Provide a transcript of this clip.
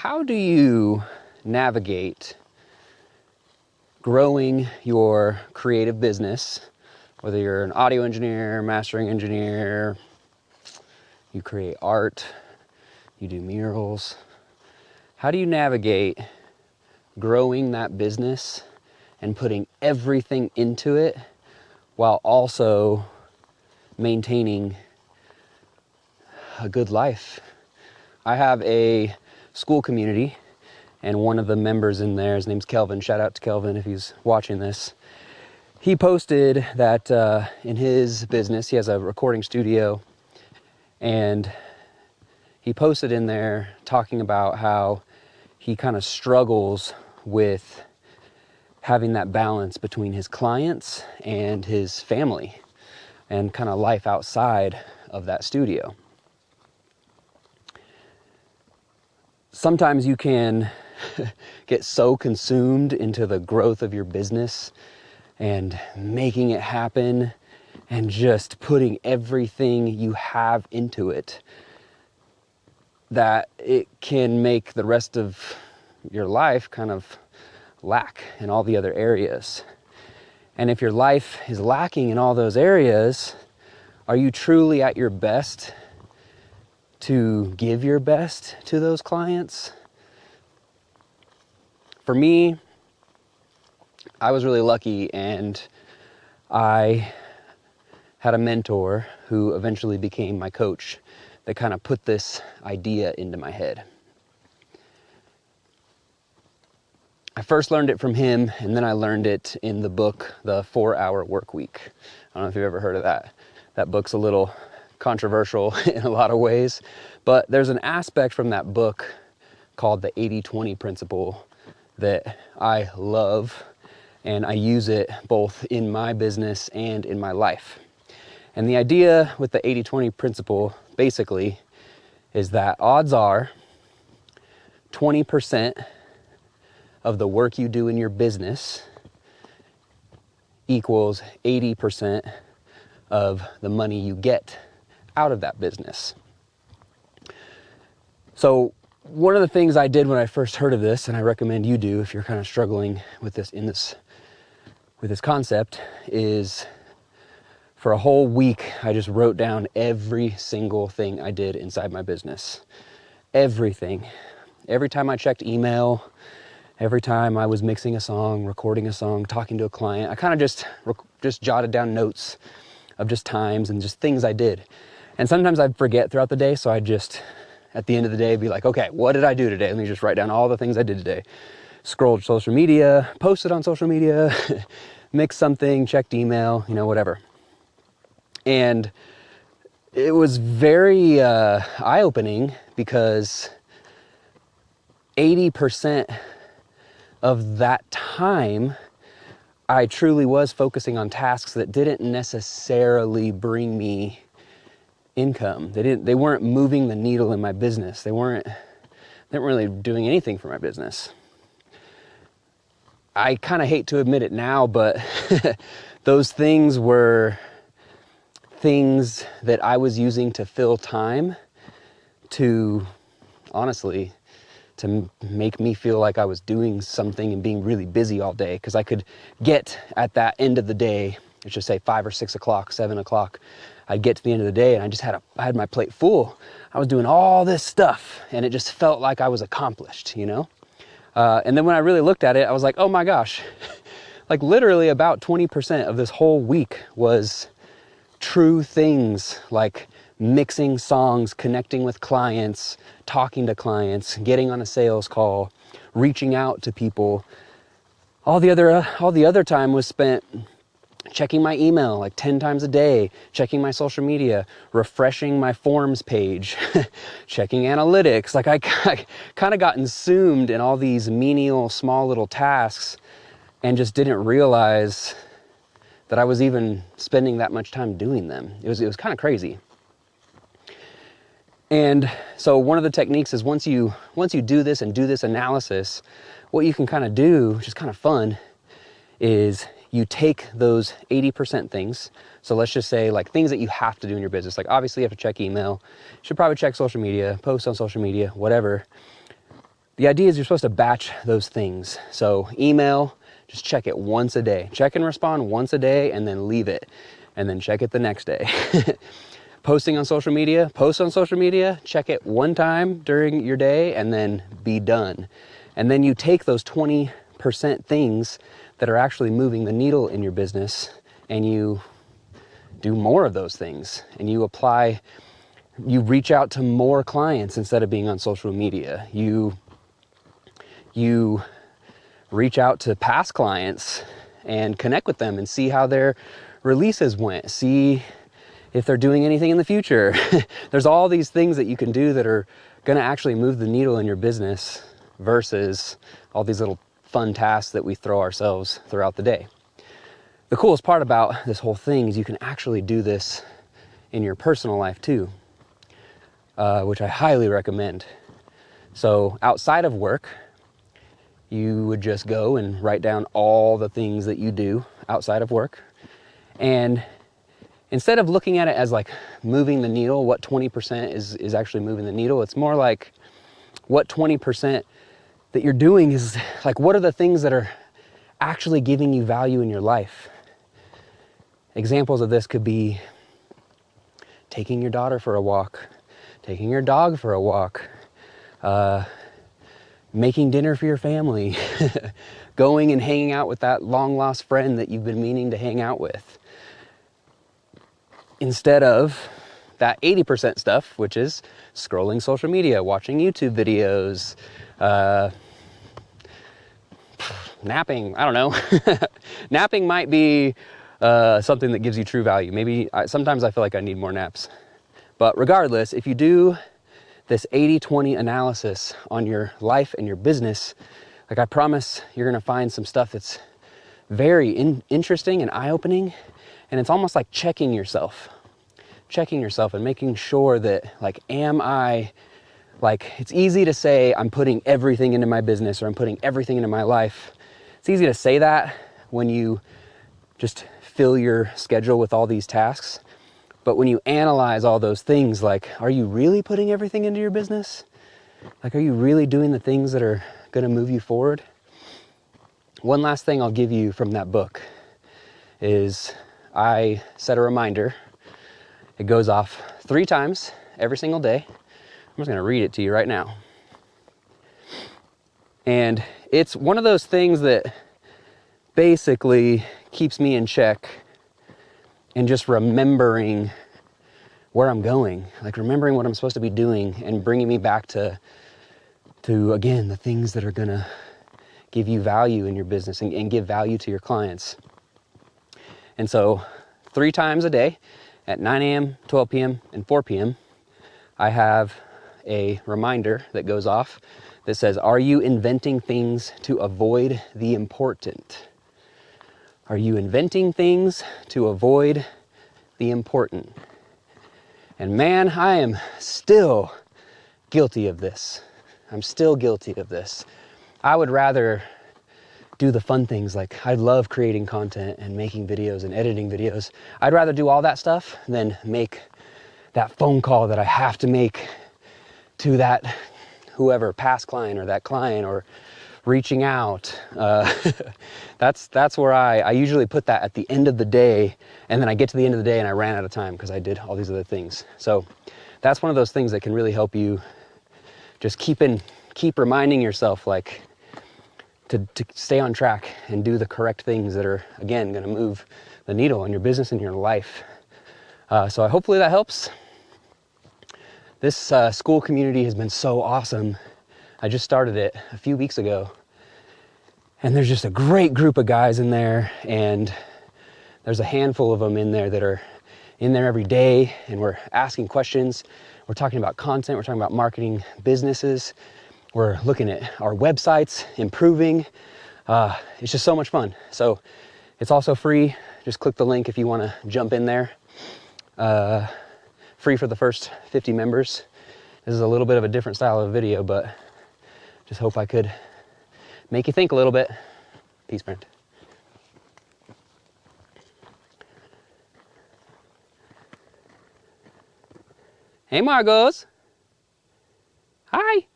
how do you navigate growing your creative business, whether you're an audio engineer, mastering engineer, you create art, you do murals? How do you navigate growing that business and putting everything into it while also maintaining a good life? I have a Skool community, and one of the members in there, his name's Kelvin. Shout out to Kelvin if he's watching this. He posted that in his business, he has a recording studio, and he posted in there talking about how he kind of struggles with having that balance between his clients and his family and kind of life outside of that studio. Sometimes you can get so consumed into the growth of your business and making it happen and just putting everything you have into it that it can make the rest of your life kind of lack in all the other areas. And if your life is lacking in all those areas, are you truly at your best to give your best to those clients? For me, I was really lucky, and I had a mentor who eventually became my coach that kind of put this idea into my head. I first learned it from him, and then I learned it in the book, The 4-Hour Workweek. I don't know if you've ever heard of that. That book's a little controversial in a lot of ways, but there's an aspect from that book called the 80-20 principle that I love, and I use it both in my business and in my life. And the idea with the 80-20 principle basically is that odds are 20% of the work you do in your business equals 80% of the money you get out of that business. So one of the things I did when I first heard of this, and I recommend you do if you're kind of struggling with this with this concept, is for a whole week I just wrote down every single thing I did inside my business. Everything. Every time I checked email, every time I was mixing a song, recording a song, talking to a client, I kind of just jotted down notes of just times and just things I did. And sometimes I'd forget throughout the day, so I'd just, at the end of the day, be like, okay, what did I do today? Let me just write down all the things I did today. Scrolled social media, posted on social media, mixed something, checked email, whatever. And it was very eye-opening because 80% of that time, I truly was focusing on tasks that didn't necessarily bring me income. They weren't moving the needle in my business. They weren't really doing anything for my business. I kind of hate to admit it now, but those things were things that I was using to fill time to, honestly, to make me feel like I was doing something and being really busy all day, because I could get at that end of the day, let's just say 5 or 6 o'clock, 7 o'clock, I'd get to the end of the day and I had my plate full. I was doing all this stuff and it just felt like I was accomplished, And then when I really looked at it, I was like, oh my gosh, like literally about 20% of this whole week was true things like mixing songs, connecting with clients, talking to clients, getting on a sales call, reaching out to people. All the other time was spent checking my email like 10 times a day, checking my social media, refreshing my forms page, checking analytics. Like I kind of got consumed in all these menial, small little tasks and just didn't realize that I was even spending that much time doing them. It was kind of crazy. And so one of the techniques is once you do this and do this analysis, what you can kind of do, which is kind of fun, is you take those 80% things. So let's just say like things that you have to do in your business. Like obviously you have to check email. You should probably check social media, post on social media, whatever. the idea is you're supposed to batch those things. So email, just check it once a day. Check and respond once a day and then leave it. And then check it the next day. Posting on social media, post on social media, check it one time during your day and then be done. And then you take those 20% things that are actually moving the needle in your business and you do more of those things. And you reach out to more clients instead of being on social media. You reach out to past clients and connect with them and see how their releases went. See if they're doing anything in the future. There's all these things that you can do that are going to actually move the needle in your business versus all these little fun tasks that we throw ourselves throughout the day. The coolest part about this whole thing is you can actually do this in your personal life too, which I highly recommend. So outside of work, you would just go and write down all the things that you do outside of work. And instead of looking at it as like moving the needle, what 20% is actually moving the needle, it's more like what 20% that you're doing is like, what are the things that are actually giving you value in your life? Examples of this could be taking your daughter for a walk, taking your dog for a walk, making dinner for your family, going and hanging out with that long lost friend that you've been meaning to hang out with. Instead of that 80% stuff, which is scrolling social media, watching YouTube videos, napping, I don't know. Napping might be something that gives you true value. Maybe sometimes I feel like I need more naps. But regardless, if you do this 80-20 analysis on your life and your business, like I promise you're going to find some stuff that's very interesting and eye-opening. And it's almost like checking yourself and making sure that like, it's easy to say I'm putting everything into my business or I'm putting everything into my life. It's easy to say that when you just fill your schedule with all these tasks. But when you analyze all those things, like, are you really putting everything into your business? Like, are you really doing the things that are going to move you forward? One last thing I'll give you from that book is I set a reminder. It goes off 3 times every single day. I'm just going to read it to you right now. And it's one of those things that basically keeps me in check and just remembering where I'm going, like remembering what I'm supposed to be doing and bringing me back to again, the things that are going to give you value in your business and give value to your clients. And so 3 times a day at 9 a.m., 12 p.m., and 4 p.m., I have a reminder that goes off that says, are you inventing things to avoid the important? Are you inventing things to avoid the important? And man, I am still guilty of this. I'm still guilty of this. I would rather do the fun things, like I love creating content and making videos and editing videos. I'd rather do all that stuff than make that phone call that I have to make to that whoever, past client or that client, or reaching out. That's where I usually put that at the end of the day, and then I get to the end of the day and I ran out of time because I did all these other things. So that's one of those things that can really help you just keep reminding yourself, like, to stay on track and do the correct things that are, again, going to move the needle in your business and your life. So hopefully that helps. This Skool community has been so awesome. I just started it a few weeks ago, and there's just a great group of guys in there, and there's a handful of them in there that are in there every day, and we're asking questions. We're talking about content. We're talking about marketing businesses. We're looking at our websites, improving. It's just so much fun. So it's also free. Just click the link if you want to jump in there. Free for the first 50 members. This is a little bit of a different style of video, but just hope I could make you think a little bit. Peace, friend. Hey, Margos. Hi.